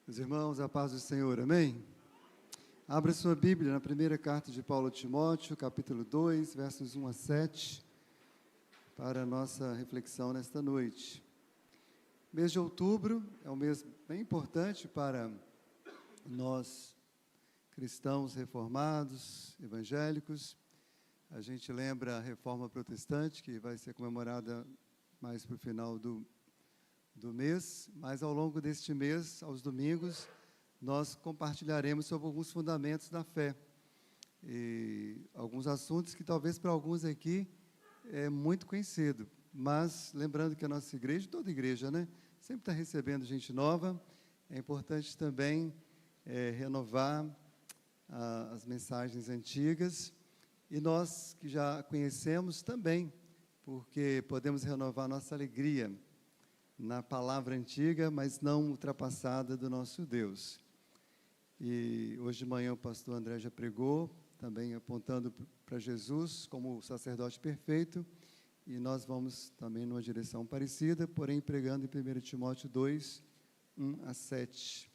Meus irmãos, a paz do Senhor, amém? Abra sua Bíblia na primeira carta de Paulo a Timóteo, capítulo 2, versos 1 a 7, para a nossa reflexão nesta noite. O mês de outubro é um mês bem importante para nós, cristãos reformados, evangélicos. A gente lembra a Reforma Protestante, que vai ser comemorada mais para o final do mês, mas ao longo deste mês, aos domingos, nós compartilharemos sobre alguns fundamentos da fé e alguns assuntos que talvez para alguns aqui é muito conhecido, mas lembrando que a nossa igreja, toda igreja, né, sempre está recebendo gente nova, é importante também renovar as mensagens antigas e nós que já conhecemos também, porque podemos renovar nossa alegria na palavra antiga, mas não ultrapassada do nosso Deus. E hoje de manhã o pastor André já pregou, também apontando para Jesus como o sacerdote perfeito, e nós vamos também numa direção parecida, porém pregando em 1 Timóteo 2, 1 a 7.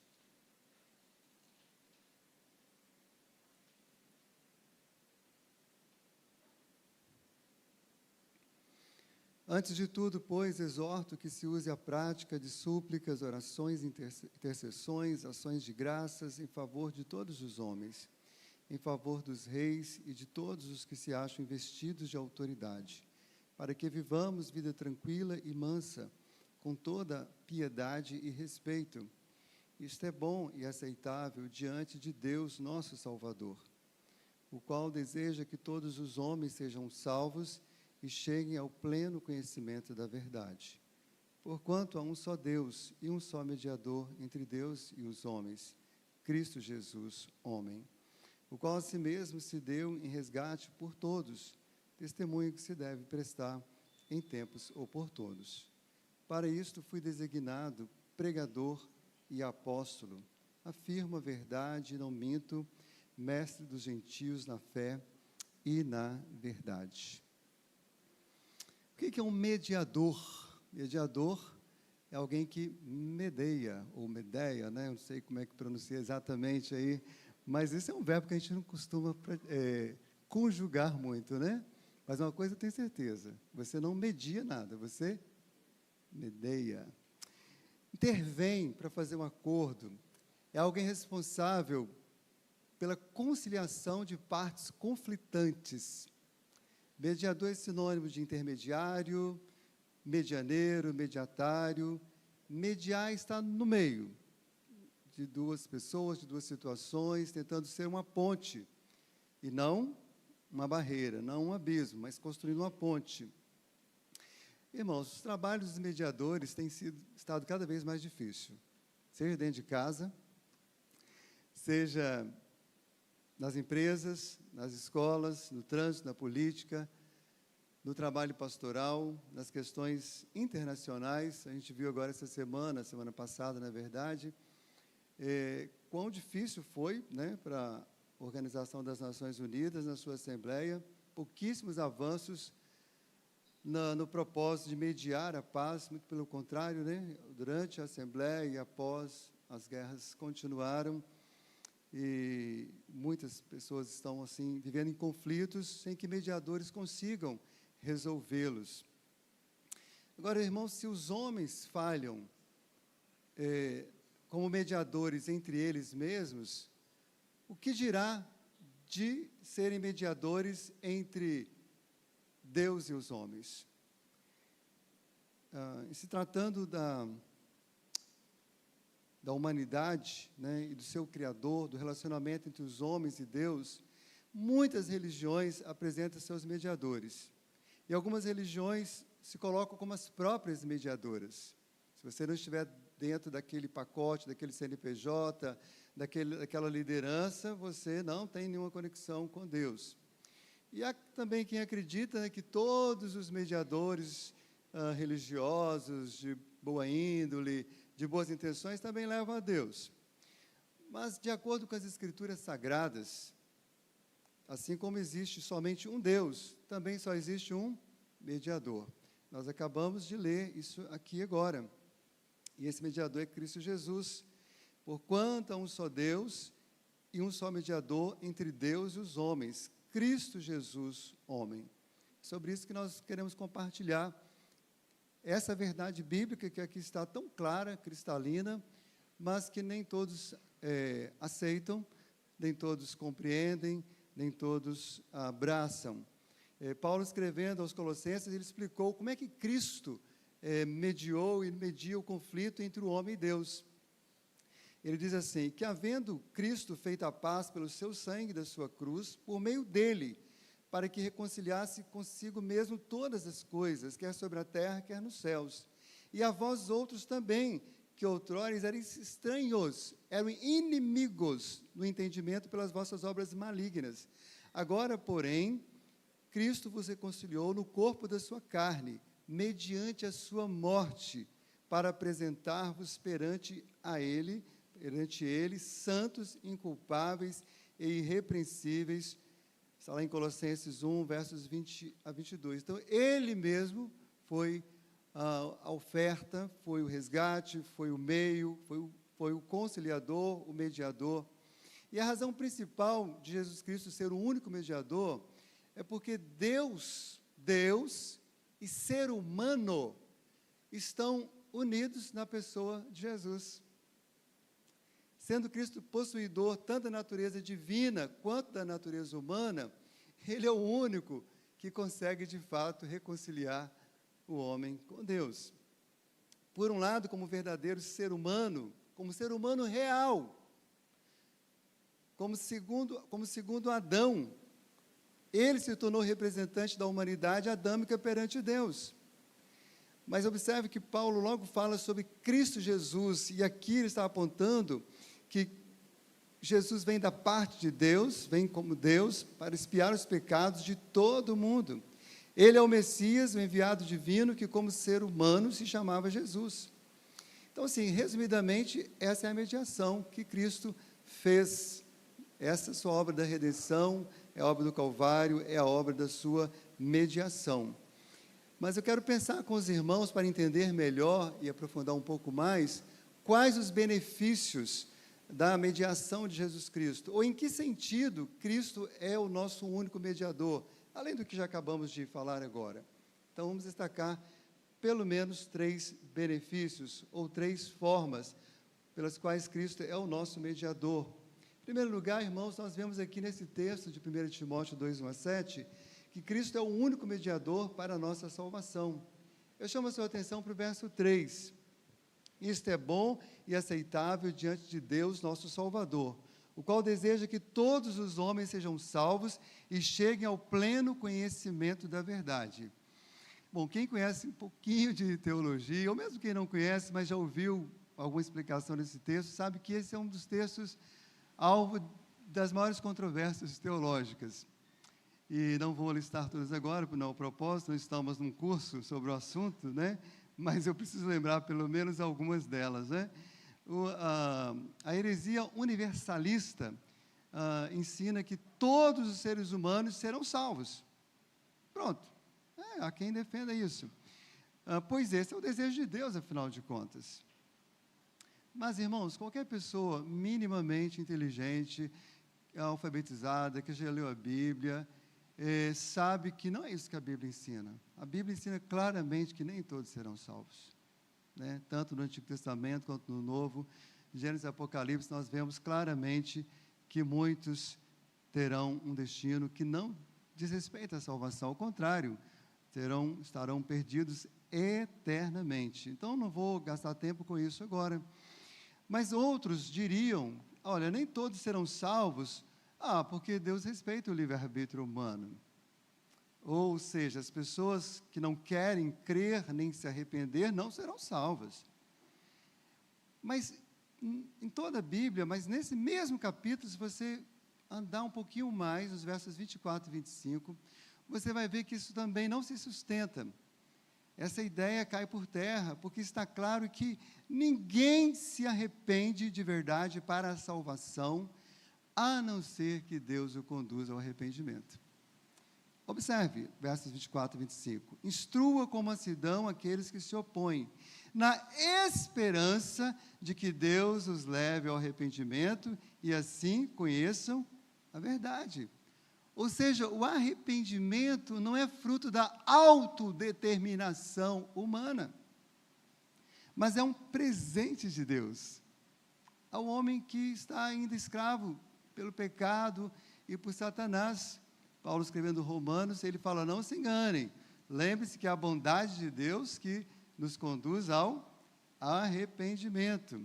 Antes de tudo, pois, exorto que se use a prática de súplicas, orações, intercessões, ações de graças em favor de todos os homens, em favor dos reis e de todos os que se acham investidos de autoridade, para que vivamos vida tranquila e mansa, com toda piedade e respeito. Isto é bom e aceitável diante de Deus, nosso Salvador, o qual deseja que todos os homens sejam salvos e cheguem ao pleno conhecimento da verdade. Porquanto há um só Deus e um só mediador entre Deus e os homens, Cristo Jesus, homem, o qual a si mesmo se deu em resgate por todos, testemunho que se deve prestar em tempos oportunos. Para isto fui designado pregador e apóstolo, afirmo a verdade e não minto, mestre dos gentios na fé e na verdade. O que é um mediador? Mediador é alguém que medeia, ou medeia, né? Eu não sei como é que pronuncia exatamente aí, mas esse é um verbo que a gente não costuma conjugar muito, né? Mas uma coisa eu tenho certeza, você não media nada, você medeia. Intervém para fazer um acordo, é alguém responsável pela conciliação de partes conflitantes. Mediador é sinônimo de intermediário, medianeiro, mediatário. Mediar está no meio de duas pessoas, de duas situações, tentando ser uma ponte, e não uma barreira, não um abismo, mas construindo uma ponte. Irmãos, os trabalhos dos mediadores têm estado cada vez mais difícil, seja dentro de casa, seja nas empresas, nas escolas, no trânsito, na política, no trabalho pastoral, nas questões internacionais. A gente viu agora essa semana passada, na verdade, quão difícil foi, né, para a Organização das Nações Unidas, na sua Assembleia, pouquíssimos avanços no propósito de mediar a paz, muito pelo contrário, né, durante a Assembleia e após as guerras continuaram, e muitas pessoas estão assim vivendo em conflitos sem que mediadores consigam resolvê-los. Agora, irmãos, se os homens falham como mediadores entre eles mesmos, o que dirá de serem mediadores entre Deus e os homens? Se tratando da humanidade, né, e do seu Criador, do relacionamento entre os homens e Deus, muitas religiões apresentam seus mediadores. E algumas religiões se colocam como as próprias mediadoras. Se você não estiver dentro daquele pacote, daquele CNPJ, daquela liderança, você não tem nenhuma conexão com Deus. E há também quem acredita, né, que todos os mediadores religiosos, de boa índole, de boas intenções, também levam a Deus. Mas, de acordo com as Escrituras Sagradas, assim como existe somente um Deus, também só existe um mediador. Nós acabamos de ler isso aqui agora. E esse mediador é Cristo Jesus. Porquanto há um só Deus e um só mediador entre Deus e os homens, Cristo Jesus, homem. Sobre isso que nós queremos compartilhar essa verdade bíblica que aqui está tão clara, cristalina, mas que nem todos aceitam, nem todos compreendem, nem todos abraçam. Paulo, escrevendo aos Colossenses, ele explicou como é que Cristo mediou e media o conflito entre o homem e Deus. Ele diz assim, que havendo Cristo feito a paz pelo seu sangue da sua cruz, por meio dele, para que reconciliasse consigo mesmo todas as coisas, quer sobre a terra, quer nos céus. E a vós outros também, que outrora eram estranhos, eram inimigos no entendimento pelas vossas obras malignas. Agora, porém, Cristo vos reconciliou no corpo da sua carne, mediante a sua morte, para apresentar-vos perante Ele, santos, inculpáveis e irrepreensíveis. Está lá em Colossenses 1, versos 20 a 22. Então, Ele mesmo foi a oferta, foi o resgate, foi o meio, foi o conciliador, o mediador. E a razão principal de Jesus Cristo ser o único mediador é porque Deus e ser humano estão unidos na pessoa de Jesus. Sendo Cristo possuidor tanto da natureza divina quanto da natureza humana, Ele é o único que consegue, de fato, reconciliar o homem com Deus. Por um lado, como verdadeiro ser humano real, como segundo Adão, ele se tornou representante da humanidade adâmica perante Deus. Mas observe que Paulo logo fala sobre Cristo Jesus, e aqui ele está apontando que Jesus vem da parte de Deus, vem como Deus, para expiar os pecados de todo mundo. Ele é o Messias, o enviado divino, que como ser humano se chamava Jesus. Então, assim, resumidamente, essa é a mediação que Cristo fez. Essa é a sua obra da redenção, é a obra do Calvário, é a obra da sua mediação. Mas eu quero pensar com os irmãos para entender melhor e aprofundar um pouco mais quais os benefícios da mediação de Jesus Cristo, ou em que sentido Cristo é o nosso único mediador, além do que já acabamos de falar agora. Então, vamos destacar pelo menos 3 benefícios, ou 3 formas pelas quais Cristo é o nosso mediador. Em primeiro lugar, irmãos, nós vemos aqui nesse texto de 1 Timóteo 2, 1 a 7, que Cristo é o único mediador para a nossa salvação. Eu chamo a sua atenção para o verso 3. Isto é bom e aceitável diante de Deus, nosso Salvador, o qual deseja que todos os homens sejam salvos e cheguem ao pleno conhecimento da verdade. Bom, quem conhece um pouquinho de teologia, ou mesmo quem não conhece, mas já ouviu alguma explicação desse texto, sabe que esse é um dos textos alvo das maiores controvérsias teológicas. E não vou listar todas agora, por não propósito, não estamos num curso sobre o assunto, né? Mas eu preciso lembrar pelo menos algumas delas, né? A heresia universalista ensina que todos os seres humanos serão salvos. Pronto. Há quem defenda isso. Pois esse é o desejo de Deus, afinal de contas. Mas, irmãos, qualquer pessoa minimamente inteligente, alfabetizada, que já leu a Bíblia, sabe que não é isso que a Bíblia ensina. A Bíblia ensina claramente que nem todos serão salvos. Né? Tanto no Antigo Testamento quanto no Novo, Gênesis e Apocalipse, nós vemos claramente que muitos terão um destino que não diz respeito à salvação, ao contrário, estarão perdidos eternamente. Então, não vou gastar tempo com isso agora. Mas outros diriam, olha, nem todos serão salvos, porque Deus respeita o livre-arbítrio humano. Ou seja, as pessoas que não querem crer nem se arrepender não serão salvas. Mas em toda a Bíblia, mas nesse mesmo capítulo, se você andar um pouquinho mais, nos versos 24 e 25, você vai ver que isso também não se sustenta. Essa ideia cai por terra, porque está claro que ninguém se arrepende de verdade para a salvação, a não ser que Deus o conduza ao arrependimento. Observe, versos 24 e 25. Instrua com mansidão aqueles que se opõem, na esperança de que Deus os leve ao arrependimento e assim conheçam a verdade. Ou seja, o arrependimento não é fruto da autodeterminação humana, mas é um presente de Deus ao homem que está ainda escravo pelo pecado e por Satanás. Paulo, escrevendo Romanos, ele fala: não se enganem, lembre-se que é a bondade de Deus que nos conduz ao arrependimento.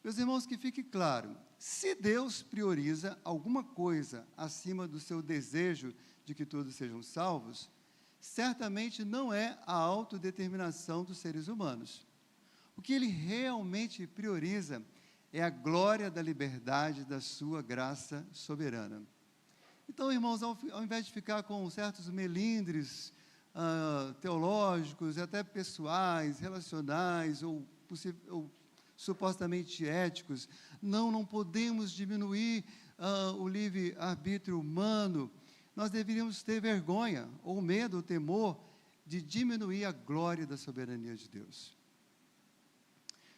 Meus irmãos, que fique claro, se Deus prioriza alguma coisa acima do seu desejo de que todos sejam salvos, certamente não é a autodeterminação dos seres humanos. O que Ele realmente prioriza é a glória da liberdade da sua graça soberana. Então, irmãos, ao invés de ficar com certos melindres teológicos, até pessoais, relacionais ou supostamente éticos, não podemos diminuir o livre-arbítrio humano, nós deveríamos ter vergonha, ou medo, ou temor, de diminuir a glória da soberania de Deus.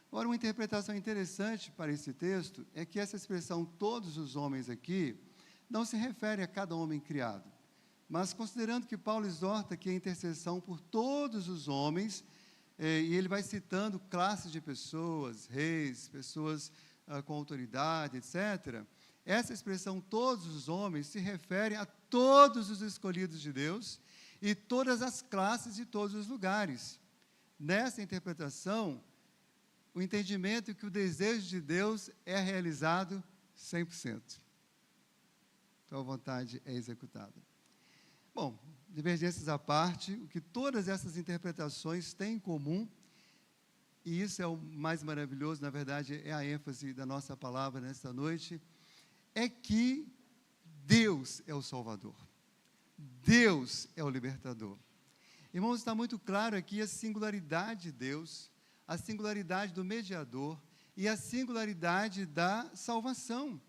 Agora, uma interpretação interessante para esse texto é que essa expressão, todos os homens aqui, não se refere a cada homem criado, mas considerando que Paulo exorta aqui a intercessão por todos os homens, e ele vai citando classes de pessoas, reis, pessoas com autoridade, etc., essa expressão, todos os homens, se refere a todos os escolhidos de Deus e todas as classes e todos os lugares. Nessa interpretação, o entendimento é que o desejo de Deus é realizado 100%. Então, a vontade é executada. Bom, divergências à parte, o que todas essas interpretações têm em comum, e isso é o mais maravilhoso, na verdade, é a ênfase da nossa palavra nesta noite, é que Deus é o Salvador. Deus é o libertador. Irmãos, está muito claro aqui a singularidade de Deus, a singularidade do mediador e a singularidade da salvação.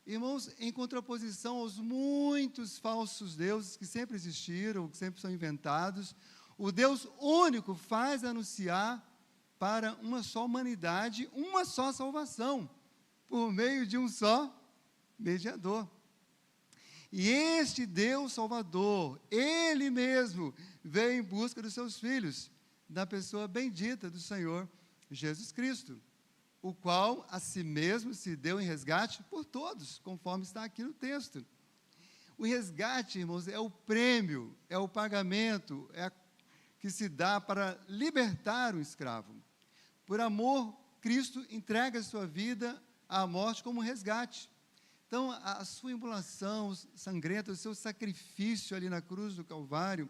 Irmãos, em contraposição aos muitos falsos deuses que sempre existiram, que sempre são inventados, o Deus único faz anunciar para uma só humanidade uma só salvação, por meio de um só mediador. E este Deus Salvador, Ele mesmo, veio em busca dos seus filhos, da pessoa bendita do Senhor Jesus Cristo, o qual a si mesmo se deu em resgate por todos, conforme está aqui no texto. O resgate, irmãos, é o prêmio, é o pagamento, que se dá para libertar o escravo. Por amor, Cristo entrega a sua vida à morte como resgate. Então, a sua imolação sangrenta, o seu sacrifício ali na cruz do Calvário,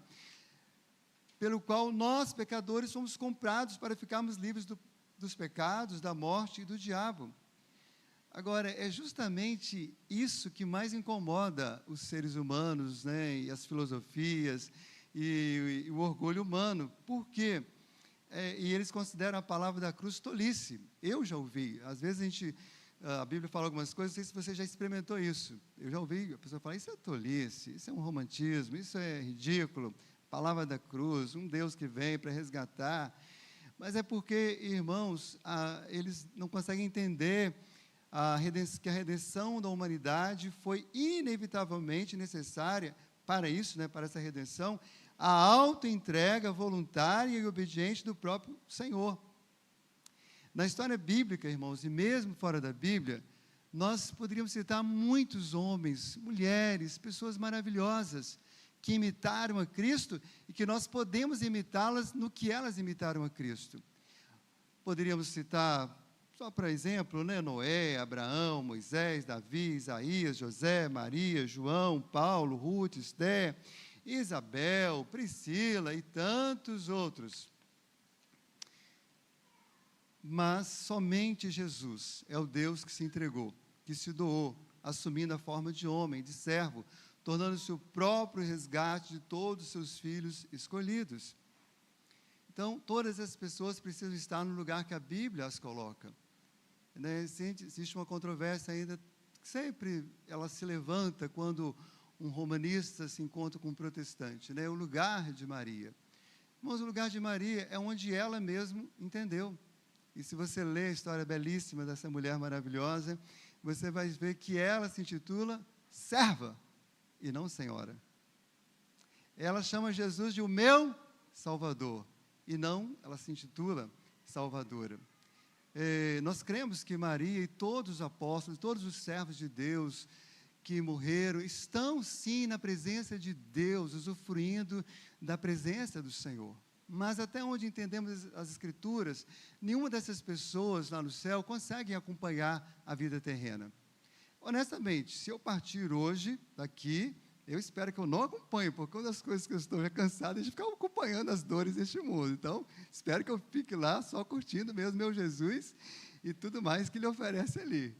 pelo qual nós, pecadores, somos comprados para ficarmos livres dos pecados, da morte e do diabo. Agora, é justamente isso que mais incomoda os seres humanos, né, e as filosofias, e o orgulho humano. Por quê? E eles consideram a palavra da cruz tolice. Eu já ouvi, às vezes a Bíblia fala algumas coisas, não sei se você já experimentou isso. Eu já ouvi a pessoa falar: isso é tolice, isso é um romantismo, isso é ridículo. Palavra da cruz, um Deus que vem para resgatar. Mas é porque, irmãos, eles não conseguem entender que a redenção da humanidade foi inevitavelmente necessária para isso, né, para essa redenção, a autoentrega voluntária e obediente do próprio Senhor. Na história bíblica, irmãos, e mesmo fora da Bíblia, nós poderíamos citar muitos homens, mulheres, pessoas maravilhosas, que imitaram a Cristo e que nós podemos imitá-las no que elas imitaram a Cristo. Poderíamos citar, só para exemplo, né, Noé, Abraão, Moisés, Davi, Isaías, José, Maria, João, Paulo, Ruth, Esté, Isabel, Priscila e tantos outros. Mas somente Jesus é o Deus que se entregou, que se doou, assumindo a forma de homem, de servo, tornando-se o próprio resgate de todos os seus filhos escolhidos. Então, todas as pessoas precisam estar no lugar que a Bíblia as coloca. Né? Existe uma controvérsia ainda, sempre ela se levanta quando um romanista se encontra com um protestante, né? O lugar de Maria. Mas o lugar de Maria é onde ela mesma entendeu. E se você ler a história belíssima dessa mulher maravilhosa, você vai ver que ela se intitula serva e não senhora. Ela chama Jesus de o meu Salvador e não, ela se intitula Salvadora. Nós cremos que Maria e todos os apóstolos, todos os servos de Deus que morreram, estão sim na presença de Deus, usufruindo da presença do Senhor. Mas até onde entendemos as Escrituras, nenhuma dessas pessoas lá no céu conseguem acompanhar a vida terrena. Honestamente, se eu partir hoje daqui, eu espero que eu não acompanhe, porque uma das coisas que eu estou cansado é de ficar acompanhando as dores deste mundo. Então, espero que eu fique lá só curtindo mesmo meu Jesus e tudo mais que Ele oferece ali.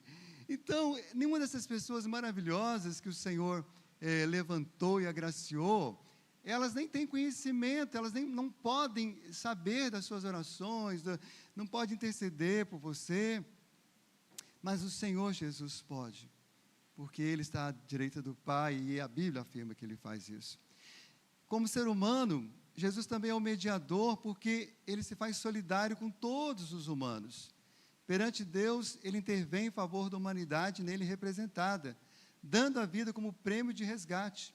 Então, nenhuma dessas pessoas maravilhosas que o Senhor levantou e agraciou, elas nem têm conhecimento, elas não podem saber das suas orações, não podem interceder por você, mas o Senhor Jesus pode, porque Ele está à direita do Pai e a Bíblia afirma que Ele faz isso. Como ser humano, Jesus também é o mediador, porque Ele se faz solidário com todos os humanos. Perante Deus, Ele intervém em favor da humanidade nele representada, dando a vida como prêmio de resgate.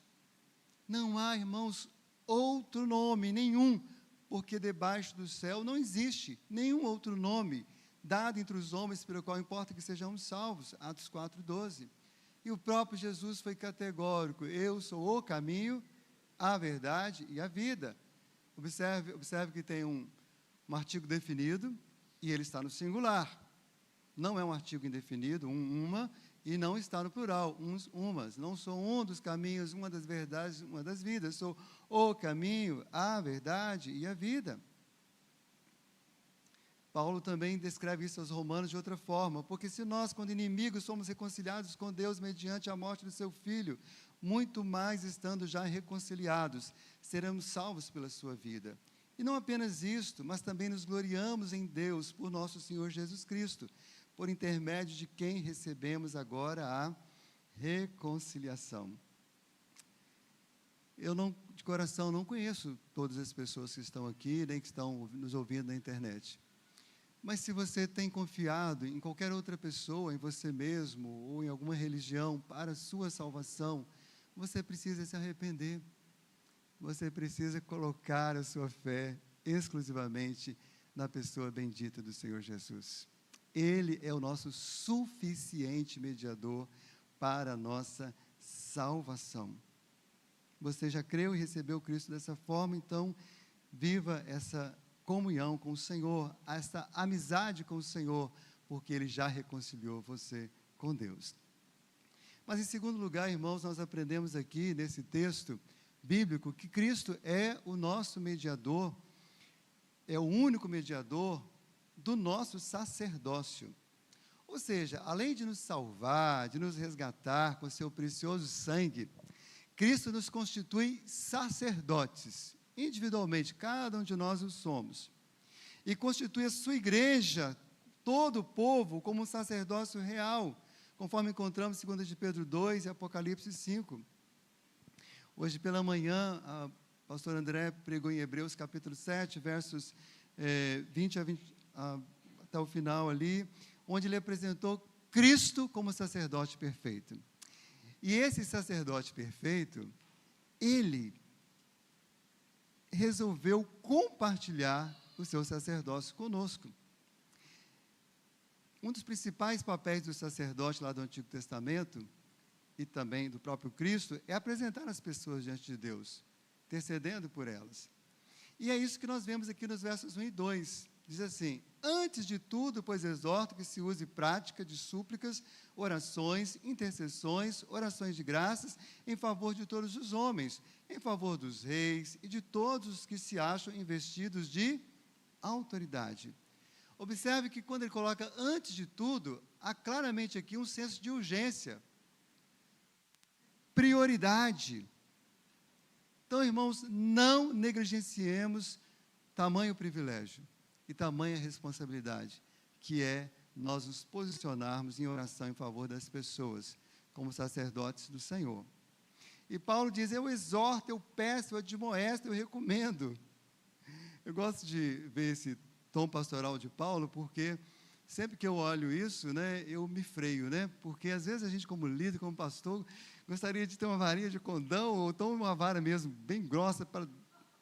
Não há, irmãos, outro nome, nenhum, porque debaixo do céu não existe nenhum outro nome dado entre os homens pelo qual importa que sejamos salvos. Atos 4:12. E o próprio Jesus foi categórico: eu sou o caminho, a verdade e a vida. Observe que tem um artigo definido e ele está no singular. Não é um artigo indefinido, uma, e não está no plural, uns, umas. Não sou um dos caminhos, uma das verdades, uma das vidas. Sou o caminho, a verdade e a vida. Paulo também descreve isso aos Romanos de outra forma, porque se nós, quando inimigos, somos reconciliados com Deus mediante a morte do seu Filho, muito mais estando já reconciliados, seremos salvos pela sua vida. E não apenas isto, mas também nos gloriamos em Deus por nosso Senhor Jesus Cristo, por intermédio de quem recebemos agora a reconciliação. Eu de coração não conheço todas as pessoas que estão aqui, nem que estão nos ouvindo na internet. Mas se você tem confiado em qualquer outra pessoa, em você mesmo, ou em alguma religião, para a sua salvação, você precisa se arrepender. Você precisa colocar a sua fé exclusivamente na pessoa bendita do Senhor Jesus. Ele é o nosso suficiente mediador para a nossa salvação. Você já creu e recebeu Cristo dessa forma, então viva essa comunhão com o Senhor, essa amizade com o Senhor, porque Ele já reconciliou você com Deus. Mas em segundo lugar, irmãos, nós aprendemos aqui nesse texto bíblico que Cristo é o nosso mediador, é o único mediador do nosso sacerdócio. Ou seja, além de nos salvar, de nos resgatar com seu precioso sangue, Cristo nos constitui sacerdotes, individualmente, cada um de nós o somos, e constitui a sua igreja, todo o povo, como um sacerdócio real, conforme encontramos em 2 de Pedro 2 e Apocalipse 5. Hoje pela manhã, a pastora André pregou em Hebreus capítulo 7, versos 20 até o final ali, onde ele apresentou Cristo como sacerdote perfeito. E esse sacerdote perfeito, ele resolveu compartilhar o seu sacerdócio conosco. Um dos principais papéis do sacerdote lá do Antigo Testamento, e também do próprio Cristo, é apresentar as pessoas diante de Deus, intercedendo por elas. E é isso que nós vemos aqui nos versos 1 e 2. Diz assim: antes de tudo, pois exorto que se use prática de súplicas, orações, intercessões, orações de graças, em favor de todos os homens, em favor dos reis e de todos os que se acham investidos de autoridade. Observe que quando ele coloca antes de tudo, há claramente aqui um senso de urgência, prioridade. Então, irmãos, não negligenciemos tamanho privilégio e tamanha responsabilidade, que é nós nos posicionarmos em oração em favor das pessoas, como sacerdotes do Senhor. E Paulo diz: eu exorto, eu peço, eu admoesto, eu recomendo. Eu gosto de ver esse tom pastoral de Paulo, porque sempre que eu olho isso, né, eu me freio, né? Porque às vezes a gente, como líder, como pastor, gostaria de ter uma varinha de condão, ou então uma vara mesmo bem grossa para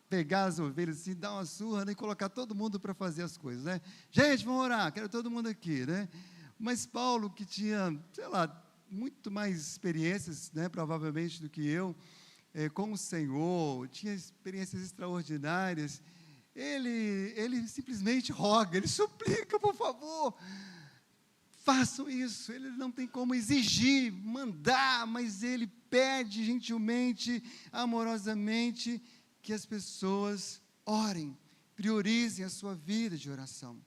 pegar as ovelhas assim, dar uma surra, né, e colocar todo mundo para fazer as coisas, né? Gente, vamos orar, quero todo mundo aqui, né? Mas Paulo, que tinha, sei lá, muito mais experiências, né, provavelmente do que eu, com o Senhor, tinha experiências extraordinárias, ele simplesmente roga, ele suplica, por favor, façam isso. Ele não tem como exigir, mandar, mas ele pede gentilmente, amorosamente, que as pessoas orem, priorizem a sua vida de oração.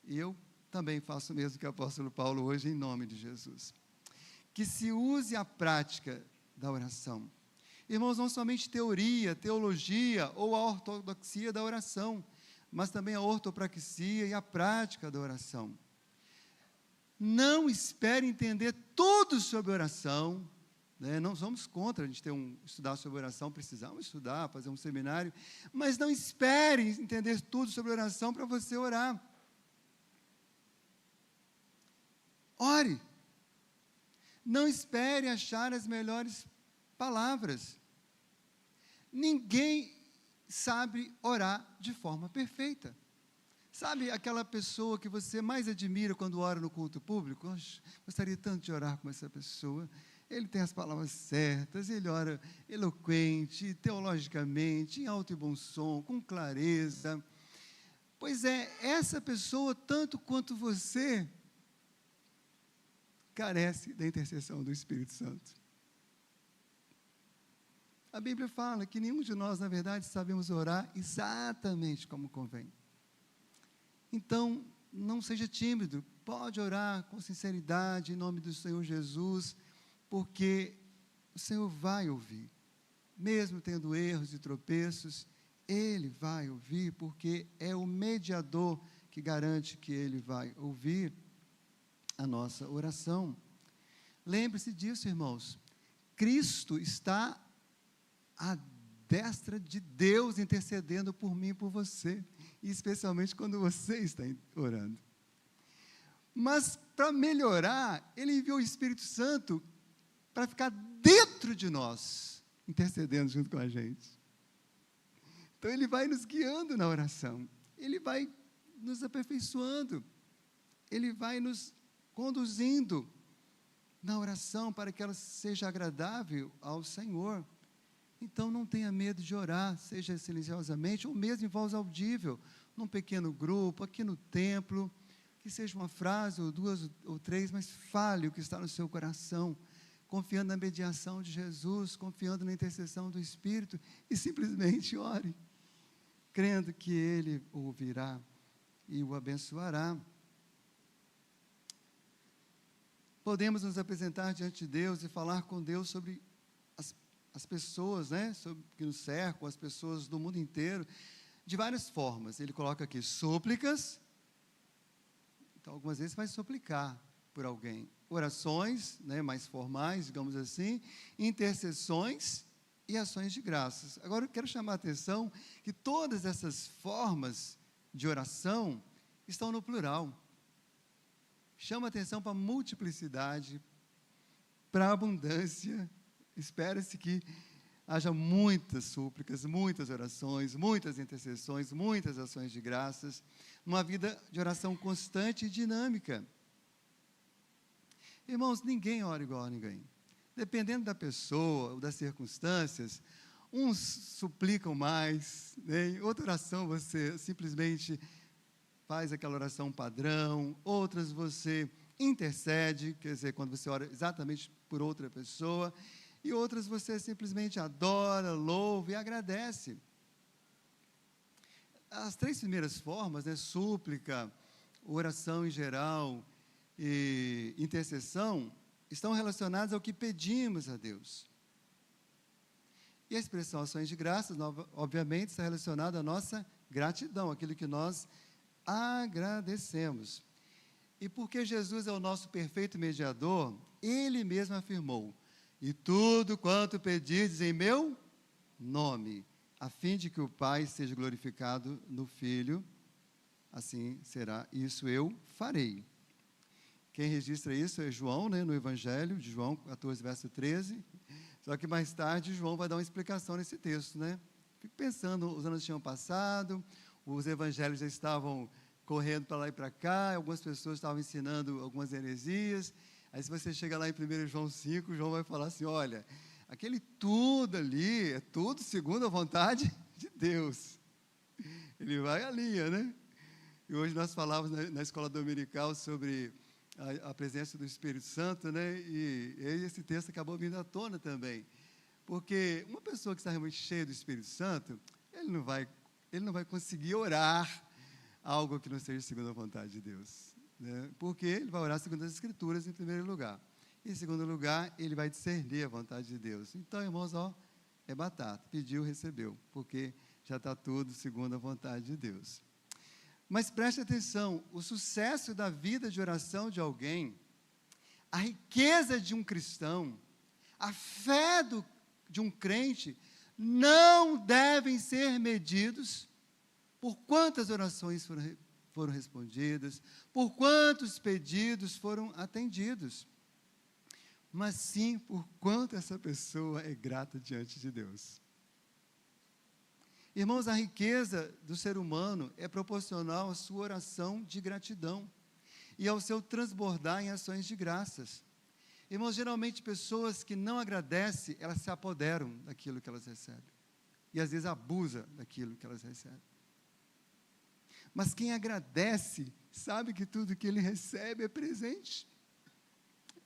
E eu também faço o mesmo que o apóstolo Paulo hoje, em nome de Jesus. Que se use a prática da oração. Irmãos, não somente teoria, teologia ou a ortodoxia da oração, mas também a ortopraxia e a prática da oração. Não espere entender tudo sobre oração, né? Não somos contra a gente estudar sobre oração, precisamos estudar, fazer um seminário, mas não espere entender tudo sobre oração para você orar. Ore. Não espere achar as melhores palavras. Ninguém sabe orar de forma perfeita. Sabe aquela pessoa que você mais admira quando ora no culto público? Gostaria tanto de orar com essa pessoa. Ele tem as palavras certas, ele ora eloquente, teologicamente, em alto e bom som, com clareza. Pois é, essa pessoa, tanto quanto você, carece da intercessão do Espírito Santo. A Bíblia fala que nenhum de nós, na verdade, sabemos orar exatamente como convém. Então, não seja tímido, pode orar com sinceridade, em nome do Senhor Jesus, porque o Senhor vai ouvir. Mesmo tendo erros e tropeços, Ele vai ouvir, porque é o mediador que garante que Ele vai ouvir a nossa oração. Lembre-se disso, irmãos. Cristo está à destra de Deus intercedendo por mim e por você, e especialmente quando você está orando. Mas para melhorar, Ele enviou o Espírito Santo para ficar dentro de nós, intercedendo junto com a gente. Então Ele vai nos guiando na oração, Ele vai nos aperfeiçoando, Ele vai nos conduzindo na oração para que ela seja agradável ao Senhor. Então não tenha medo de orar, seja silenciosamente ou mesmo em voz audível, num pequeno grupo, aqui no templo, que seja uma frase ou duas ou três, mas fale o que está no seu coração, confiando na mediação de Jesus, confiando na intercessão do Espírito, e simplesmente ore, crendo que Ele o ouvirá e o abençoará. Podemos nos apresentar diante de Deus e falar com Deus sobre as pessoas, né, que nos cercam, as pessoas do mundo inteiro, de várias formas. Ele coloca aqui súplicas, então algumas vezes vai suplicar por alguém. Orações, né, mais formais, digamos assim, intercessões e ações de graças. Agora eu quero chamar a atenção que todas essas formas de oração estão no plural. Chama atenção para a multiplicidade, para a abundância. Espera-se que haja muitas súplicas, muitas orações, muitas intercessões, muitas ações de graças, uma vida de oração constante e dinâmica. Irmãos, ninguém ora igual a ninguém. Dependendo da pessoa ou das circunstâncias, uns suplicam mais, né? Em outra oração você simplesmente faz aquela oração padrão, outras você intercede, quer dizer, quando você ora exatamente por outra pessoa, e outras você simplesmente adora, louva e agradece. As três primeiras formas, né, súplica, oração em geral e intercessão, estão relacionadas ao que pedimos a Deus. E a expressão ações de graças, obviamente, está relacionada à nossa gratidão, aquilo que nós agradecemos. E porque Jesus é o nosso perfeito mediador, Ele mesmo afirmou: e tudo quanto pedirdes em meu nome, a fim de que o Pai seja glorificado no Filho. assim será, isso eu farei. Quem registra isso é João, né, no Evangelho de João 14, verso 13. Só que mais tarde João vai dar uma explicação nesse texto, né? Fico pensando, os anos tinham passado, os evangelhos já estavam correndo para lá e para cá, algumas pessoas estavam ensinando algumas heresias. Aí se você chega lá em 1 João 5, João vai falar assim, olha, aquele tudo ali, é tudo segundo a vontade de Deus. Ele vai à linha, né? E hoje nós falávamos na escola dominical sobre a presença do Espírito Santo, né? E esse texto acabou vindo à tona também. Porque uma pessoa que está realmente cheia do Espírito Santo, ele não vai conseguir orar algo que não seja segundo a vontade de Deus, né? Porque ele vai orar segundo as Escrituras em primeiro lugar. Em segundo lugar, ele vai discernir a vontade de Deus. Então, irmãos, é batata. Pediu, recebeu, porque já está tudo segundo a vontade de Deus. Mas preste atenção, o sucesso da vida de oração de alguém, a riqueza de um cristão, a fé de um crente, não devem ser medidos por quantas orações foram respondidas, por quantos pedidos foram atendidos, mas sim por quanto essa pessoa é grata diante de Deus. Irmãos, a riqueza do ser humano é proporcional à sua oração de gratidão e ao seu transbordar em ações de graças. Irmãos, geralmente pessoas que não agradecem, elas se apoderam daquilo que elas recebem. E às vezes abusa daquilo que elas recebem. Mas quem agradece, sabe que tudo que ele recebe é presente,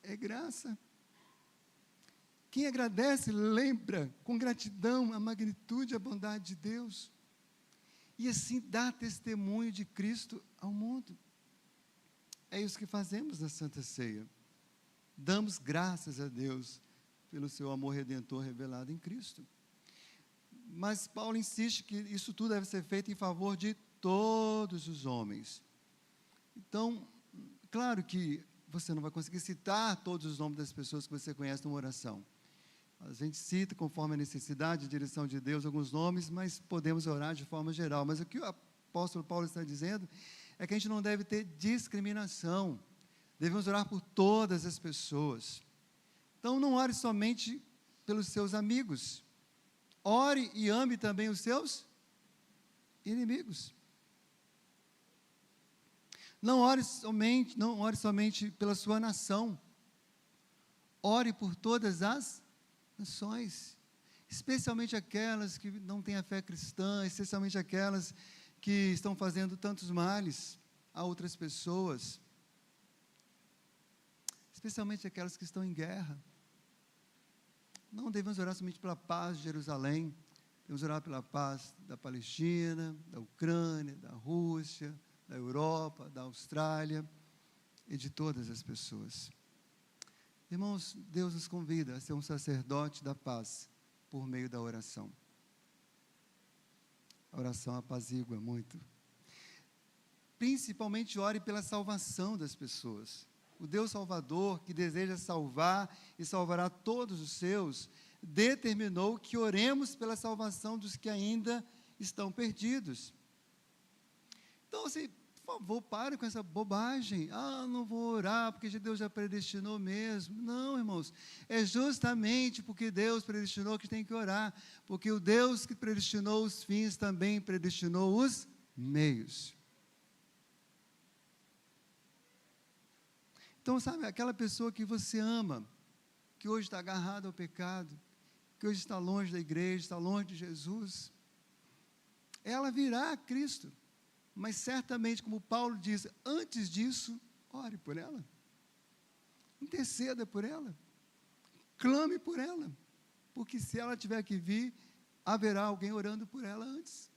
é graça. Quem agradece, lembra com gratidão a magnitude e a bondade de Deus. E assim dá testemunho de Cristo ao mundo. É isso que fazemos na Santa Ceia. Damos graças a Deus pelo seu amor redentor revelado em Cristo. Mas Paulo insiste que isso tudo deve ser feito em favor de todos os homens. Então, claro que você não vai conseguir citar todos os nomes das pessoas que você conhece numa oração. A gente cita, conforme a necessidade e direção de Deus, alguns nomes, mas podemos orar de forma geral. Mas o que o apóstolo Paulo está dizendo é que a gente não deve ter discriminação. Devemos orar por todas as pessoas. Então, não ore somente pelos seus amigos. Ore e ame também os seus inimigos. Não ore somente pela sua nação. Ore por todas as nações, especialmente aquelas que não têm a fé cristã, especialmente aquelas que estão fazendo tantos males a outras pessoas, especialmente aquelas que estão em guerra. Não devemos orar somente pela paz de Jerusalém, devemos orar pela paz da Palestina, da Ucrânia, da Rússia, da Europa, da Austrália e de todas as pessoas. Irmãos, Deus nos convida a ser um sacerdote da paz por meio da oração. A oração apazigua muito. Principalmente ore pela salvação das pessoas. O Deus Salvador, que deseja salvar e salvará todos os seus, determinou que oremos pela salvação dos que ainda estão perdidos. Então, assim, por favor, pare com essa bobagem. Não vou orar porque Deus já predestinou mesmo. Não, irmãos, é justamente porque Deus predestinou que tem que orar, porque o Deus que predestinou os fins também predestinou os meios. Então, sabe, aquela pessoa que você ama, que hoje está agarrada ao pecado, que hoje está longe da igreja, está longe de Jesus, ela virá a Cristo. Mas certamente, como Paulo diz, antes disso, ore por ela. Interceda por ela. Clame por ela. Porque se ela tiver que vir, haverá alguém orando por ela antes.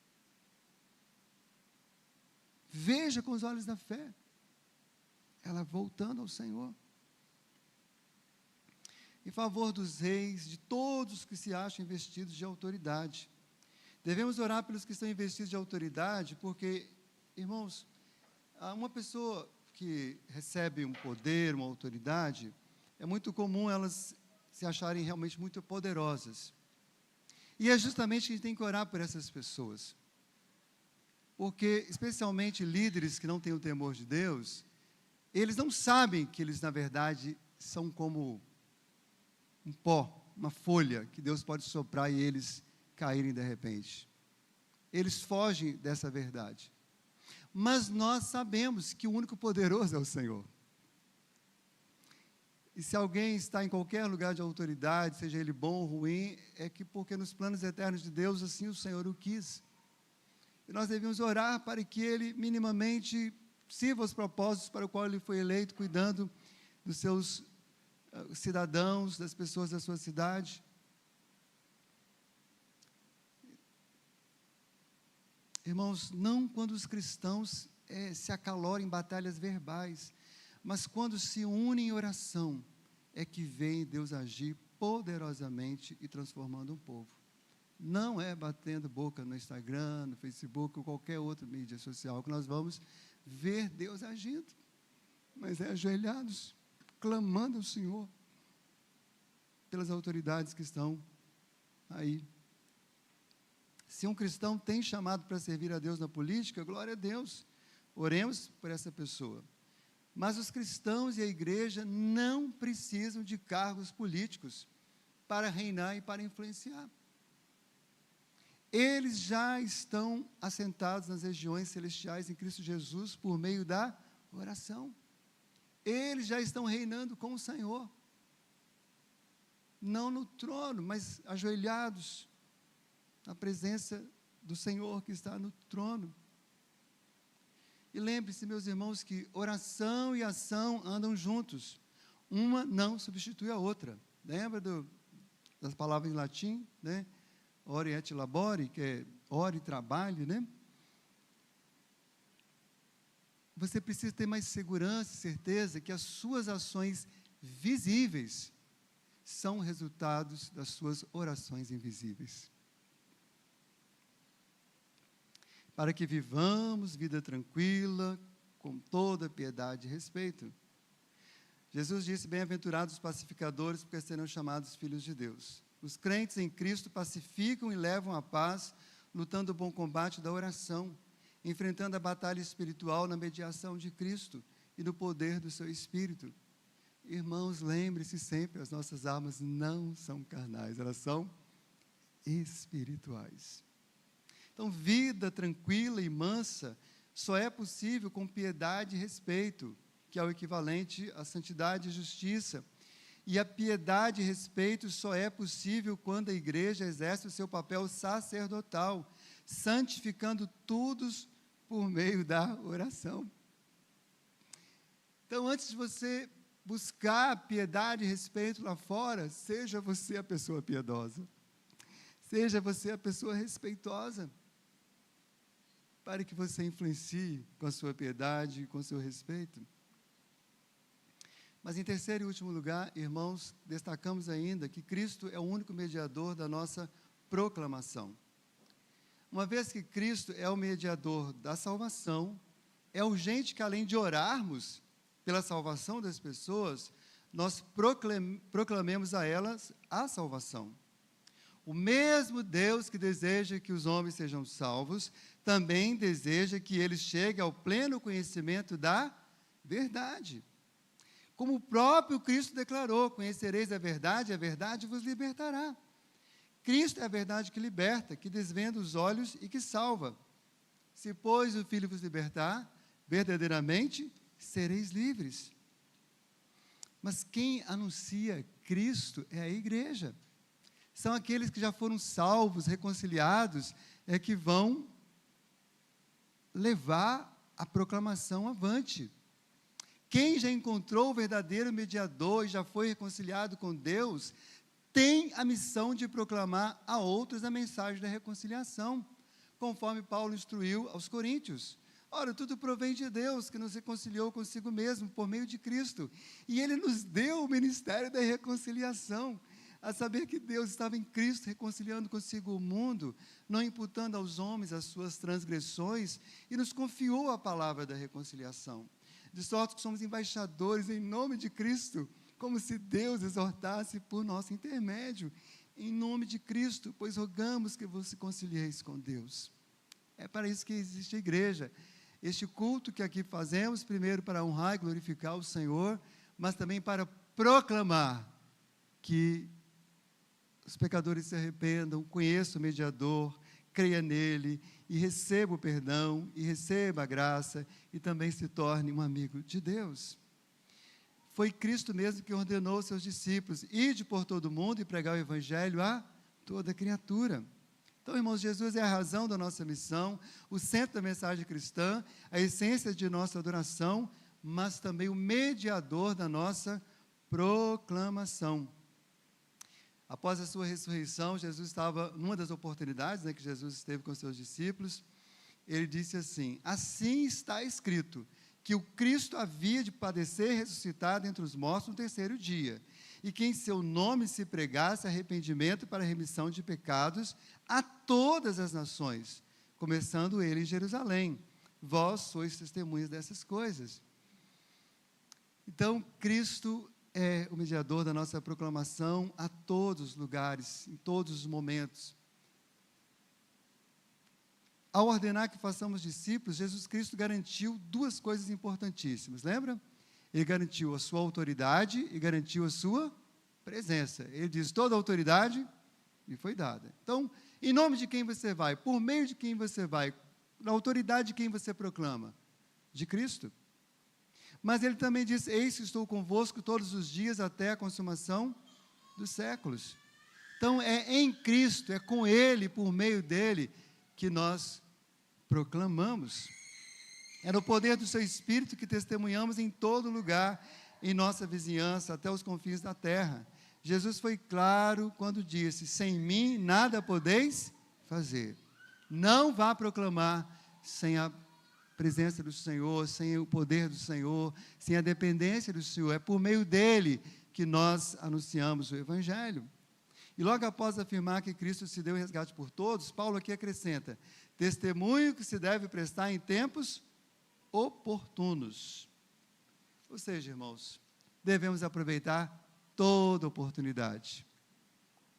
Veja com os olhos da fé. Ela voltando ao Senhor. Em favor dos reis, de todos que se acham investidos de autoridade. Devemos orar pelos que estão investidos de autoridade, porque, irmãos, uma pessoa que recebe um poder, uma autoridade, é muito comum elas se acharem realmente muito poderosas. E é justamente que a gente tem que orar por essas pessoas. Porque, especialmente líderes que não têm o temor de Deus, eles não sabem que eles, na verdade, são como um pó, uma folha, que Deus pode soprar e eles caírem de repente. Eles fogem dessa verdade. Mas nós sabemos que o único poderoso é o Senhor. E se alguém está em qualquer lugar de autoridade, seja ele bom ou ruim, é que porque nos planos eternos de Deus, assim o Senhor o quis. E nós devemos orar para que ele minimamente sirva os propósitos para o qual ele foi eleito, cuidando dos seus cidadãos, das pessoas da sua cidade. Irmãos, não quando os cristãos se acaloram em batalhas verbais, mas quando se unem em oração, é que vem Deus agir poderosamente e transformando um povo. Não é batendo boca no Instagram, no Facebook ou qualquer outra mídia social que nós vamos ver Deus agindo, mas é ajoelhados, clamando ao Senhor, pelas autoridades que estão aí. Se um cristão tem chamado para servir a Deus na política, glória a Deus, oremos por essa pessoa. Mas os cristãos e a igreja não precisam de cargos políticos para reinar e para influenciar. Eles já estão assentados nas regiões celestiais em Cristo Jesus por meio da oração. Eles já estão reinando com o Senhor. Não no trono, mas ajoelhados na presença do Senhor que está no trono. E lembre-se, meus irmãos, que oração e ação andam juntos. Uma não substitui a outra. Lembra das palavras em latim, né? Ore et labore, que é ore e trabalhe, né? Você precisa ter mais segurança e certeza que as suas ações visíveis são resultados das suas orações invisíveis. Para que vivamos vida tranquila, com toda piedade e respeito. Jesus disse, bem-aventurados os pacificadores, porque serão chamados filhos de Deus. Os crentes em Cristo pacificam e levam a paz, lutando o bom combate da oração, enfrentando a batalha espiritual na mediação de Cristo e no poder do seu Espírito. Irmãos, lembre-se sempre, as nossas armas não são carnais, elas são espirituais. Então, vida tranquila e mansa só é possível com piedade e respeito, que é o equivalente à santidade e justiça. E a piedade e respeito só é possível quando a igreja exerce o seu papel sacerdotal, santificando todos por meio da oração. Então, antes de você buscar piedade e respeito lá fora, seja você a pessoa piedosa, seja você a pessoa respeitosa, para que você influencie com a sua piedade e com o seu respeito. Mas em terceiro e último lugar, irmãos, destacamos ainda que Cristo é o único mediador da nossa proclamação. Uma vez que Cristo é o mediador da salvação, é urgente que, além de orarmos pela salvação das pessoas, nós proclamemos a elas a salvação. O mesmo Deus que deseja que os homens sejam salvos, também deseja que eles cheguem ao pleno conhecimento da verdade. Como o próprio Cristo declarou, conhecereis a verdade vos libertará. Cristo é a verdade que liberta, que desvenda os olhos e que salva. Se, pois, o Filho vos libertar, verdadeiramente sereis livres. Mas quem anuncia Cristo é a igreja. São aqueles que já foram salvos, reconciliados, que vão levar a proclamação avante. Quem já encontrou o verdadeiro mediador e já foi reconciliado com Deus, tem a missão de proclamar a outros a mensagem da reconciliação, conforme Paulo instruiu aos coríntios. Ora, tudo provém de Deus, que nos reconciliou consigo mesmo, por meio de Cristo. E Ele nos deu o ministério da reconciliação, a saber que Deus estava em Cristo reconciliando consigo o mundo, não imputando aos homens as suas transgressões, e nos confiou a palavra da reconciliação. De sorte que somos embaixadores em nome de Cristo, como se Deus exortasse por nosso intermédio, em nome de Cristo, pois rogamos que vos reconcilieis com Deus. É para isso que existe a igreja. Este culto que aqui fazemos, primeiro para honrar e glorificar o Senhor, mas também para proclamar que os pecadores se arrependam, conheça o mediador, creia nele e receba o perdão e receba a graça e também se torne um amigo de Deus. Foi Cristo mesmo que ordenou aos seus discípulos: ide por todo o mundo e pregar o evangelho a toda criatura. Então, irmãos, Jesus é a razão da nossa missão, o centro da mensagem cristã, a essência de nossa adoração, mas também o mediador da nossa proclamação. Após a sua ressurreição, Jesus estava, numa das oportunidades, que Jesus esteve com seus discípulos, ele disse assim: assim está escrito, que o Cristo havia de padecer e ressuscitar dentre os mortos no terceiro dia, e que em seu nome se pregasse arrependimento para a remissão de pecados a todas as nações, começando ele em Jerusalém. Vós sois testemunhas dessas coisas. Então, Cristo é o mediador da nossa proclamação a todos os lugares, em todos os momentos. Ao ordenar que façamos discípulos, Jesus Cristo garantiu duas coisas importantíssimas, lembra? Ele garantiu a sua autoridade e garantiu a sua presença. Ele diz: toda a autoridade me foi dada. Então, em nome de quem você vai? Por meio de quem você vai? Na autoridade de quem você proclama? De Cristo. Mas ele também diz: eis que estou convosco todos os dias até a consumação dos séculos. Então, é em Cristo, é com Ele, por meio dEle, que nós proclamamos. É no poder do seu Espírito que testemunhamos em todo lugar, em nossa vizinhança, até os confins da terra. Jesus foi claro quando disse: sem mim nada podeis fazer. Não vá proclamar sem a presença do Senhor, sem o poder do Senhor, sem a dependência do Senhor. É por meio dele que nós anunciamos o Evangelho. E logo após afirmar que Cristo se deu em resgate por todos, Paulo aqui acrescenta: testemunho que se deve prestar em tempos oportunos. Ou seja, irmãos, devemos aproveitar toda oportunidade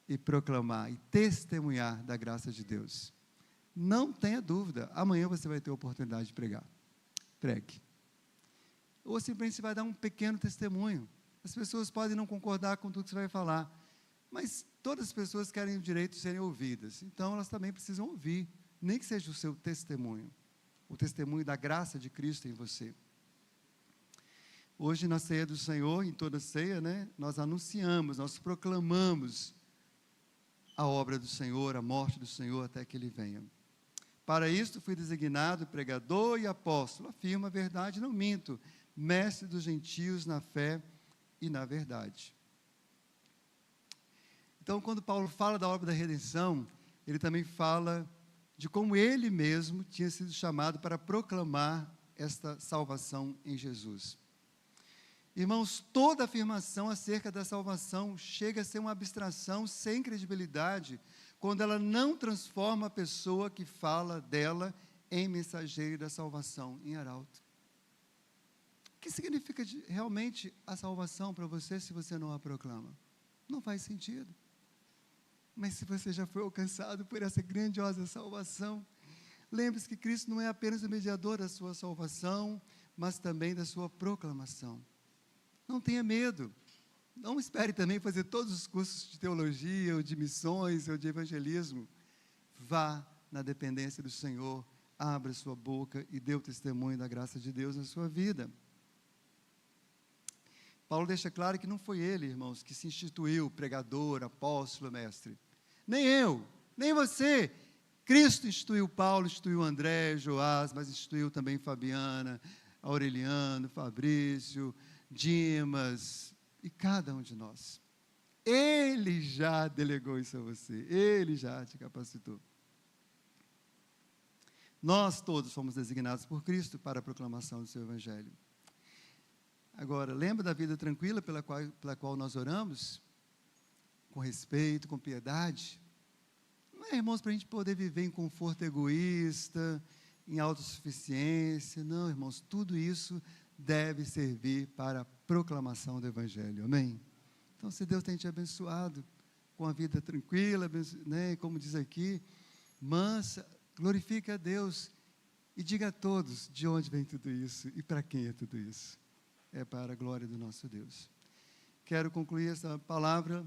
e proclamar e testemunhar da graça de Deus. Não tenha dúvida, amanhã você vai ter a oportunidade de pregar. Pregue. Ou simplesmente você vai dar um pequeno testemunho. As pessoas podem não concordar com tudo que você vai falar, mas todas as pessoas querem o direito de serem ouvidas. Então, elas também precisam ouvir, nem que seja o seu testemunho, o testemunho da graça de Cristo em você. Hoje, na ceia do Senhor, em toda ceia, nós anunciamos, nós proclamamos a obra do Senhor, a morte do Senhor, até que Ele venha. Para isto fui designado pregador e apóstolo, afirmo a verdade, não minto, mestre dos gentios na fé e na verdade. Então, quando Paulo fala da obra da redenção, ele também fala de como ele mesmo tinha sido chamado para proclamar esta salvação em Jesus. Irmãos, toda afirmação acerca da salvação chega a ser uma abstração sem credibilidade, quando ela não transforma a pessoa que fala dela em mensageiro da salvação, em arauto. O que significa realmente a salvação para você se você não a proclama? Não faz sentido. Mas se você já foi alcançado por essa grandiosa salvação, lembre-se que Cristo não é apenas o mediador da sua salvação, mas também da sua proclamação. Não tenha medo. Não espere também fazer todos os cursos de teologia, ou de missões, ou de evangelismo. Vá na dependência do Senhor, abra sua boca e dê o testemunho da graça de Deus na sua vida. Paulo deixa claro que não foi ele, irmãos, que se instituiu pregador, apóstolo, mestre. Nem eu, nem você. Cristo instituiu Paulo, instituiu André, Joás, mas instituiu também Fabiana, Aureliano, Fabrício, Dimas e cada um de nós. Ele já delegou isso a você, ele já te capacitou. Nós todos fomos designados por Cristo para a proclamação do seu Evangelho. Agora, lembra da vida tranquila pela qual nós oramos? Com respeito, com piedade? Não é, irmãos, para a gente poder viver em conforto egoísta, em autossuficiência. Não, irmãos, tudo isso deve servir para a proclamação do Evangelho. Amém? Então, se Deus tem te abençoado com a vida tranquila, como diz aqui, mansa, Glorifique a Deus e diga a todos de onde vem tudo isso e para quem é tudo isso. É para a glória do nosso Deus. Quero concluir essa palavra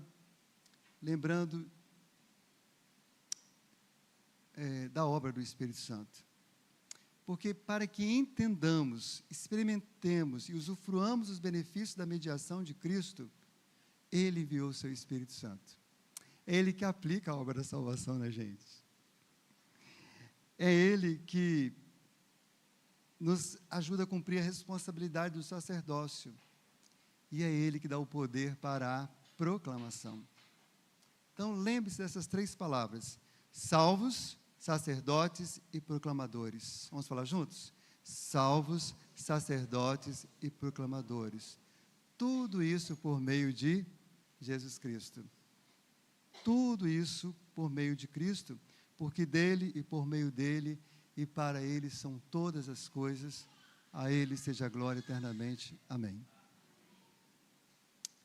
lembrando da obra do Espírito Santo. Porque para que entendamos, experimentemos e usufruamos os benefícios da mediação de Cristo, Ele enviou o seu Espírito Santo. É Ele que aplica a obra da salvação na gente. É Ele que nos ajuda a cumprir a responsabilidade do sacerdócio. E é Ele que dá o poder para a proclamação. Então, lembre-se dessas 3 palavras: salvos, sacerdotes e proclamadores. Vamos falar juntos? Salvos, sacerdotes e proclamadores. Tudo isso por meio de Jesus Cristo. Tudo isso por meio de Cristo, porque dele e por meio dele e para ele são todas as coisas. A ele seja a glória eternamente. Amém.